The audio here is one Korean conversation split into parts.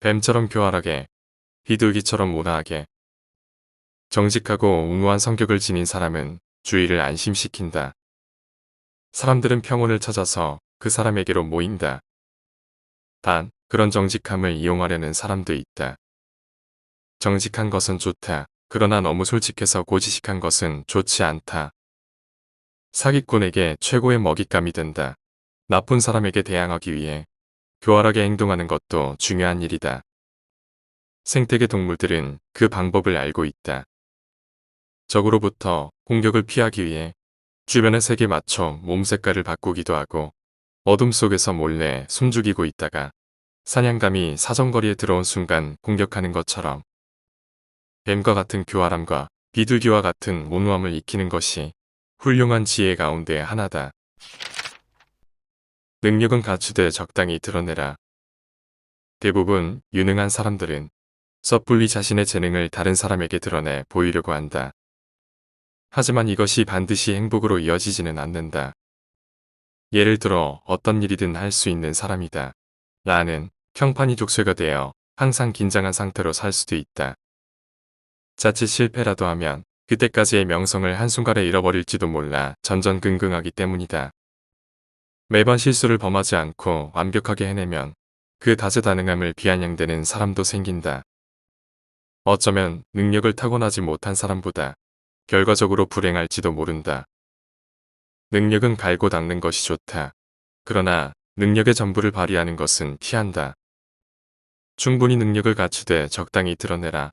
뱀처럼 교활하게, 비둘기처럼 온화하게. 정직하고 웅후한 성격을 지닌 사람은 주위를 안심시킨다. 사람들은 평온을 찾아서 그 사람에게로 모인다. 단, 그런 정직함을 이용하려는 사람도 있다. 정직한 것은 좋다. 그러나 너무 솔직해서 고지식한 것은 좋지 않다. 사기꾼에게 최고의 먹잇감이 된다. 나쁜 사람에게 대항하기 위해 교활하게 행동하는 것도 중요한 일이다. 생태계 동물들은 그 방법을 알고 있다. 적으로부터 공격을 피하기 위해 주변의 색에 맞춰 몸 색깔을 바꾸기도 하고 어둠 속에서 몰래 숨죽이고 있다가 사냥감이 사정거리에 들어온 순간 공격하는 것처럼 뱀과 같은 교활함과 비둘기와 같은 온후함을 익히는 것이 훌륭한 지혜 가운데 하나다. 능력은 갖추되 적당히 드러내라. 대부분 유능한 사람들은 섣불리 자신의 재능을 다른 사람에게 드러내 보이려고 한다. 하지만 이것이 반드시 행복으로 이어지지는 않는다. 예를 들어 어떤 일이든 할 수 있는 사람이다. 나는 평판이 족쇄가 되어 항상 긴장한 상태로 살 수도 있다. 자칫 실패라도 하면 그때까지의 명성을 한순간에 잃어버릴지도 몰라 전전긍긍하기 때문이다. 매번 실수를 범하지 않고 완벽하게 해내면 그 다재다능함을 비아냥대는 사람도 생긴다. 어쩌면 능력을 타고나지 못한 사람보다 결과적으로 불행할지도 모른다. 능력은 갈고 닦는 것이 좋다. 그러나 능력의 전부를 발휘하는 것은 피한다. 충분히 능력을 갖추되 적당히 드러내라.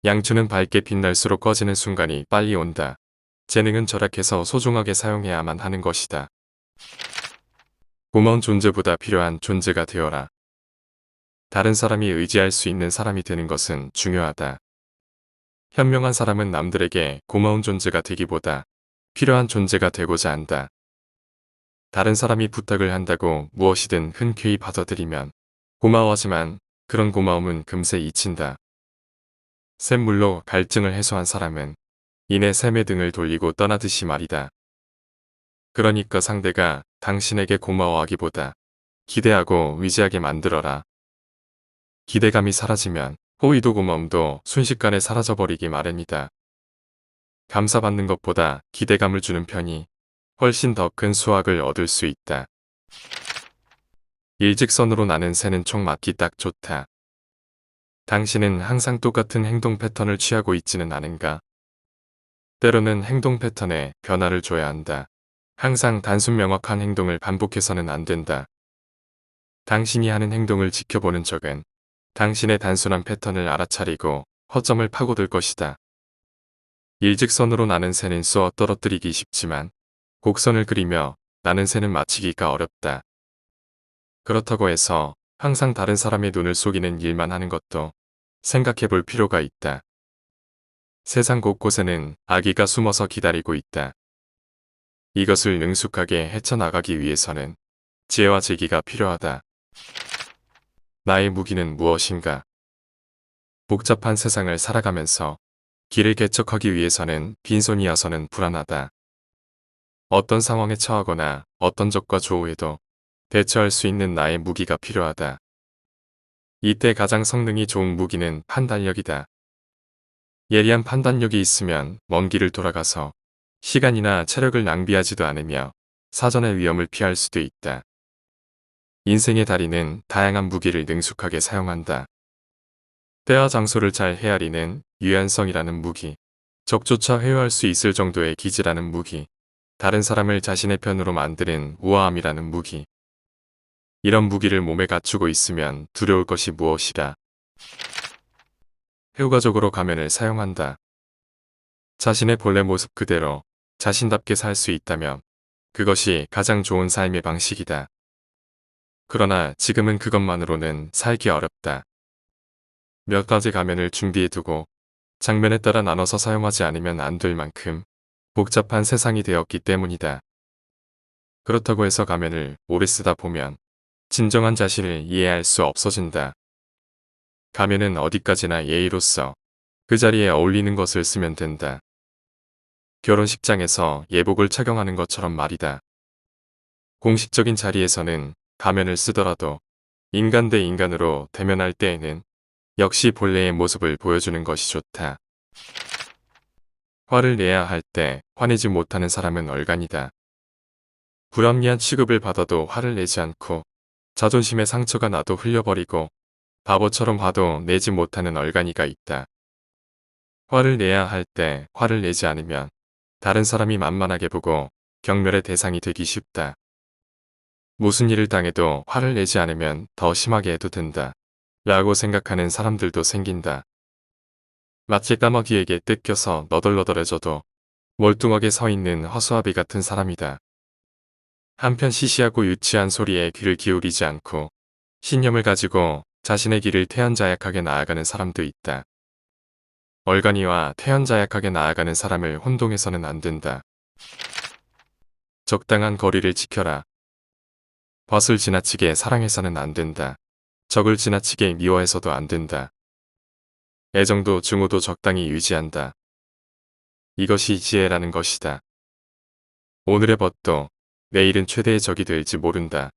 양초는 밝게 빛날수록 꺼지는 순간이 빨리 온다. 재능은 절약해서 소중하게 사용해야만 하는 것이다. 고마운 존재보다 필요한 존재가 되어라. 다른 사람이 의지할 수 있는 사람이 되는 것은 중요하다. 현명한 사람은 남들에게 고마운 존재가 되기보다 필요한 존재가 되고자 한다. 다른 사람이 부탁을 한다고 무엇이든 흔쾌히 받아들이면 고마워하지만 그런 고마움은 금세 잊힌다. 샘물로 갈증을 해소한 사람은 이내 샘의 등을 돌리고 떠나듯이 말이다. 그러니까 상대가 당신에게 고마워하기보다 기대하고 위지하게 만들어라. 기대감이 사라지면 호의도 고마움도 순식간에 사라져버리기 마련이다. 감사받는 것보다 기대감을 주는 편이 훨씬 더 큰 수확을 얻을 수 있다. 일직선으로 나는 새는 총 맞기 딱 좋다. 당신은 항상 똑같은 행동 패턴을 취하고 있지는 않은가? 때로는 행동 패턴에 변화를 줘야 한다. 항상 단순 명확한 행동을 반복해서는 안 된다. 당신이 하는 행동을 지켜보는 적은 당신의 단순한 패턴을 알아차리고 허점을 파고들 것이다. 일직선으로 나는 새는 쏘아 떨어뜨리기 쉽지만 곡선을 그리며 나는 새는 맞히기가 어렵다. 그렇다고 해서 항상 다른 사람의 눈을 속이는 일만 하는 것도 생각해 볼 필요가 있다. 세상 곳곳에는 아기가 숨어서 기다리고 있다. 이것을 능숙하게 헤쳐나가기 위해서는 지혜와 재기가 필요하다. 나의 무기는 무엇인가? 복잡한 세상을 살아가면서 길을 개척하기 위해서는 빈손이어서는 불안하다. 어떤 상황에 처하거나 어떤 적과 조우해도 대처할 수 있는 나의 무기가 필요하다. 이때 가장 성능이 좋은 무기는 판단력이다. 예리한 판단력이 있으면 먼 길을 돌아가서 시간이나 체력을 낭비하지도 않으며 사전의 위험을 피할 수도 있다. 인생의 달인은 다양한 무기를 능숙하게 사용한다. 때와 장소를 잘 헤아리는 유연성이라는 무기, 적조차 회유할 수 있을 정도의 기지라는 무기, 다른 사람을 자신의 편으로 만드는 우아함이라는 무기. 이런 무기를 몸에 갖추고 있으면 두려울 것이 무엇이다. 효과적으로 가면을 사용한다. 자신의 본래 모습 그대로 자신답게 살 수 있다면 그것이 가장 좋은 삶의 방식이다. 그러나 지금은 그것만으로는 살기 어렵다. 몇 가지 가면을 준비해두고 장면에 따라 나눠서 사용하지 않으면 안 될 만큼 복잡한 세상이 되었기 때문이다. 그렇다고 해서 가면을 오래 쓰다 보면 진정한 자신을 이해할 수 없어진다. 가면은 어디까지나 예의로서 그 자리에 어울리는 것을 쓰면 된다. 결혼식장에서 예복을 착용하는 것처럼 말이다. 공식적인 자리에서는 가면을 쓰더라도 인간 대 인간으로 대면할 때에는 역시 본래의 모습을 보여주는 것이 좋다. 화를 내야 할 때 화내지 못하는 사람은 얼간이다. 불합리한 취급을 받아도 화를 내지 않고 자존심에 상처가 나도 흘려버리고 바보처럼 화도 내지 못하는 얼간이가 있다. 화를 내야 할 때 화를 내지 않으면 다른 사람이 만만하게 보고 경멸의 대상이 되기 쉽다. 무슨 일을 당해도 화를 내지 않으면 더 심하게 해도 된다. 라고 생각하는 사람들도 생긴다. 마치 까마귀에게 뜯겨서 너덜너덜해져도 멀뚱하게 서 있는 허수아비 같은 사람이다. 한편 시시하고 유치한 소리에 귀를 기울이지 않고 신념을 가지고 자신의 길을 태연자약하게 나아가는 사람도 있다. 얼간이와 태연자약하게 나아가는 사람을 혼동해서는 안 된다. 적당한 거리를 지켜라. 벗을 지나치게 사랑해서는 안 된다. 적을 지나치게 미워해서도 안 된다. 애정도 증오도 적당히 유지한다. 이것이 지혜라는 것이다. 오늘의 벗도 내일은 최대의 적이 될지 모른다.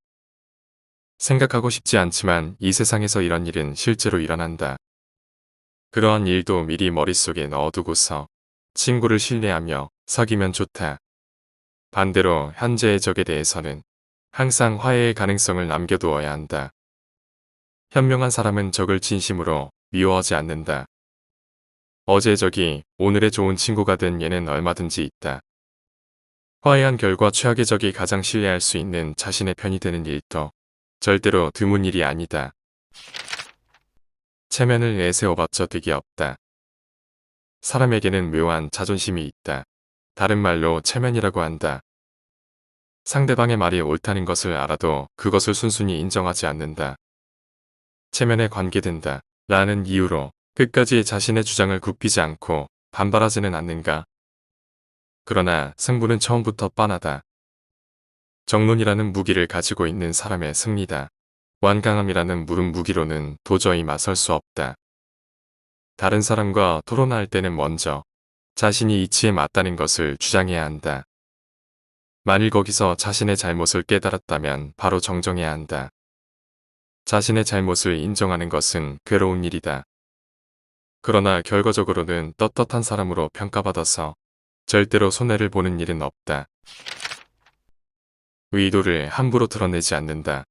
생각하고 싶지 않지만 이 세상에서 이런 일은 실제로 일어난다. 그러한 일도 미리 머릿속에 넣어두고서 친구를 신뢰하며 사귀면 좋다. 반대로 현재의 적에 대해서는 항상 화해의 가능성을 남겨두어야 한다. 현명한 사람은 적을 진심으로 미워하지 않는다. 어제의 적이 오늘의 좋은 친구가 된 예는 얼마든지 있다. 화해한 결과 최악의 적이 가장 신뢰할 수 있는 자신의 편이 되는 일도 절대로 드문 일이 아니다. 체면을 내세워봤자 득이 없다. 사람에게는 묘한 자존심이 있다. 다른 말로 체면이라고 한다. 상대방의 말이 옳다는 것을 알아도 그것을 순순히 인정하지 않는다. 체면에 관계된다. 라는 이유로 끝까지 자신의 주장을 굽히지 않고 반발하지는 않는가. 그러나 승부는 처음부터 빤하다. 정론이라는 무기를 가지고 있는 사람의 승리다. 완강함이라는 무른 무기로는 도저히 맞설 수 없다. 다른 사람과 토론할 때는 먼저 자신이 이치에 맞다는 것을 주장해야 한다. 만일 거기서 자신의 잘못을 깨달았다면 바로 정정해야 한다. 자신의 잘못을 인정하는 것은 괴로운 일이다. 그러나 결과적으로는 떳떳한 사람으로 평가받아서 절대로 손해를 보는 일은 없다. 의도를 함부로 드러내지 않는다.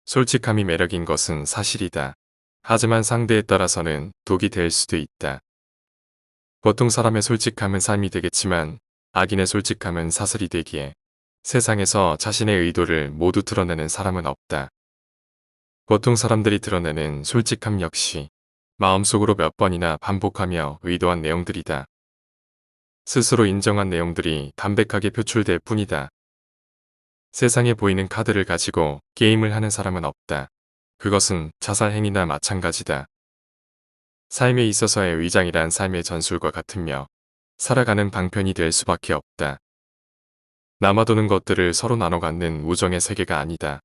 솔직함이 매력인 것은 사실이다. 하지만 상대에 따라서는 독이 될 수도 있다. 보통 사람의 솔직함은 삶이 되겠지만 악인의 솔직함은 사슬이 되기에 세상에서 자신의 의도를 모두 드러내는 사람은 없다. 보통 사람들이 드러내는 솔직함 역시 마음속으로 몇 번이나 반복하며 의도한 내용들이다. 스스로 인정한 내용들이 담백하게 표출될 뿐이다. 세상에 보이는 카드를 가지고 게임을 하는 사람은 없다. 그것은 자살 행위나 마찬가지다. 삶에 있어서의 위장이란 삶의 전술과 같으며 살아가는 방편이 될 수밖에 없다. 남아도는 것들을 서로 나눠 갖는 우정의 세계가 아니다.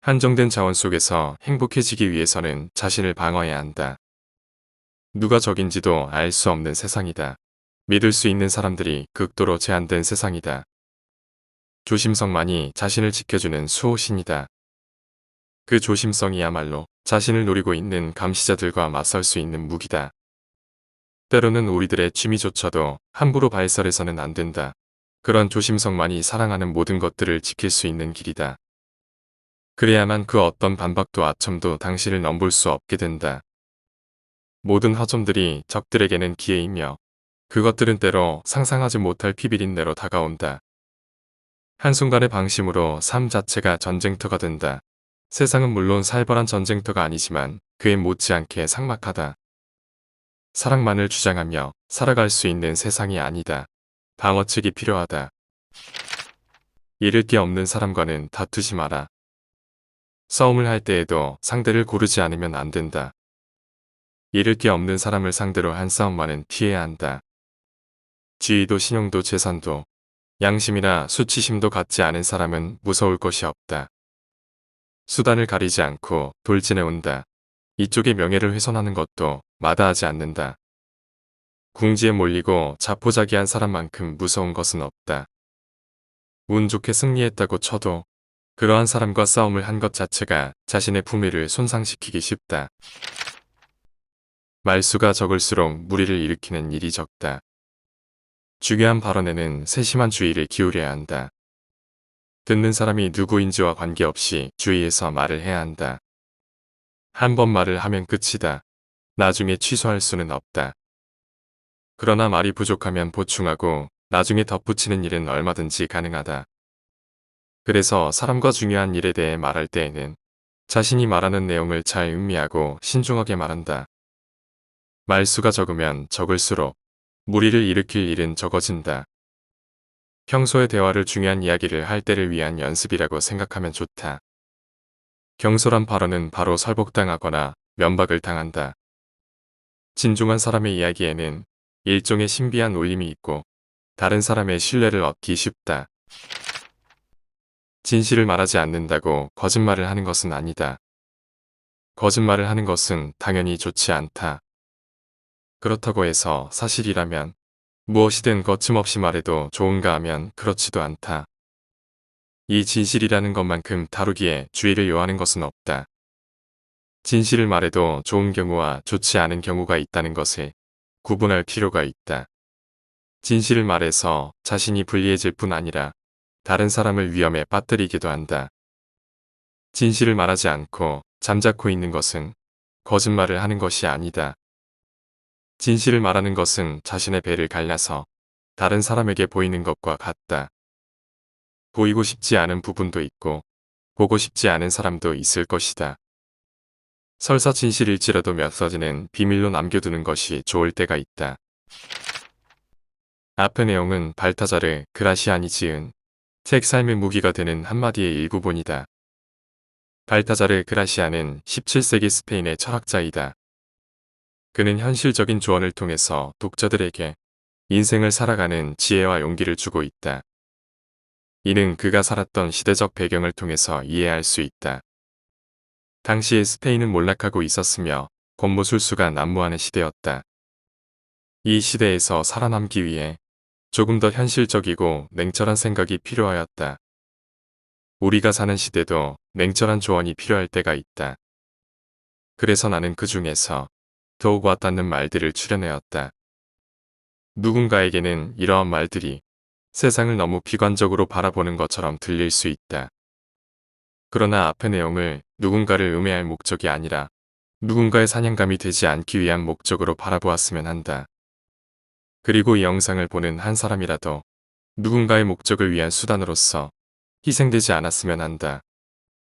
한정된 자원 속에서 행복해지기 위해서는 자신을 방어해야 한다. 누가 적인지도 알 수 없는 세상이다. 믿을 수 있는 사람들이 극도로 제한된 세상이다. 조심성만이 자신을 지켜주는 수호신이다. 그 조심성이야말로 자신을 노리고 있는 감시자들과 맞설 수 있는 무기다. 때로는 우리들의 취미조차도 함부로 발설해서는 안 된다. 그런 조심성만이 사랑하는 모든 것들을 지킬 수 있는 길이다. 그래야만 그 어떤 반박도 아첨도 당신을 넘볼 수 없게 된다. 모든 허점들이 적들에게는 기회이며 그것들은 때로 상상하지 못할 피비린내로 다가온다. 한순간의 방심으로 삶 자체가 전쟁터가 된다. 세상은 물론 살벌한 전쟁터가 아니지만 그에 못지않게 삭막하다. 사랑만을 주장하며 살아갈 수 있는 세상이 아니다. 방어책이 필요하다. 잃을 게 없는 사람과는 다투지 마라. 싸움을 할 때에도 상대를 고르지 않으면 안 된다. 잃을 게 없는 사람을 상대로 한 싸움만은 피해야 한다. 지위도 신용도 재산도 양심이나 수치심도 갖지 않은 사람은 무서울 것이 없다. 수단을 가리지 않고 돌진해온다. 이쪽의 명예를 훼손하는 것도 마다하지 않는다. 궁지에 몰리고 자포자기한 사람만큼 무서운 것은 없다. 운 좋게 승리했다고 쳐도 그러한 사람과 싸움을 한 것 자체가 자신의 품위를 손상시키기 쉽다. 말수가 적을수록 무리를 일으키는 일이 적다. 중요한 발언에는 세심한 주의를 기울여야 한다. 듣는 사람이 누구인지와 관계없이 주의해서 말을 해야 한다. 한 번 말을 하면 끝이다. 나중에 취소할 수는 없다. 그러나 말이 부족하면 보충하고 나중에 덧붙이는 일은 얼마든지 가능하다. 그래서 사람과 중요한 일에 대해 말할 때에는 자신이 말하는 내용을 잘 음미하고 신중하게 말한다. 말수가 적으면 적을수록 무리를 일으킬 일은 적어진다. 평소에 대화를 중요한 이야기를 할 때를 위한 연습이라고 생각하면 좋다. 경솔한 발언은 바로 설복당하거나 면박을 당한다. 진중한 사람의 이야기에는 일종의 신비한 울림이 있고 다른 사람의 신뢰를 얻기 쉽다. 진실을 말하지 않는다고 거짓말을 하는 것은 아니다. 거짓말을 하는 것은 당연히 좋지 않다. 그렇다고 해서 사실이라면 무엇이든 거침없이 말해도 좋은가 하면 그렇지도 않다. 이 진실이라는 것만큼 다루기에 주의를 요하는 것은 없다. 진실을 말해도 좋은 경우와 좋지 않은 경우가 있다는 것을 구분할 필요가 있다. 진실을 말해서 자신이 불리해질 뿐 아니라 다른 사람을 위험에 빠뜨리기도 한다. 진실을 말하지 않고 잠자코 있는 것은 거짓말을 하는 것이 아니다. 진실을 말하는 것은 자신의 배를 갈라서 다른 사람에게 보이는 것과 같다. 보이고 싶지 않은 부분도 있고 보고 싶지 않은 사람도 있을 것이다. 설사 진실일지라도 몇 가지는 비밀로 남겨두는 것이 좋을 때가 있다. 앞의 내용은 발타자르 그라시안이 지은 책 삶의 무기가 되는 한마디의 일부분이다. 발타자르 그라시안은 17세기 스페인의 철학자이다. 그는 현실적인 조언을 통해서 독자들에게 인생을 살아가는 지혜와 용기를 주고 있다. 이는 그가 살았던 시대적 배경을 통해서 이해할 수 있다. 당시의 스페인은 몰락하고 있었으며 권모술수가 난무하는 시대였다. 이 시대에서 살아남기 위해 조금 더 현실적이고 냉철한 생각이 필요하였다. 우리가 사는 시대도 냉철한 조언이 필요할 때가 있다. 그래서 나는 그 중에서 더욱 와닿는 말들을 추려내었다. 누군가에게는 이러한 말들이 세상을 너무 비관적으로 바라보는 것처럼 들릴 수 있다. 그러나 앞의 내용을 누군가를 음해할 목적이 아니라 누군가의 사냥감이 되지 않기 위한 목적으로 바라보았으면 한다. 그리고 이 영상을 보는 한 사람이라도 누군가의 목적을 위한 수단으로서 희생되지 않았으면 한다.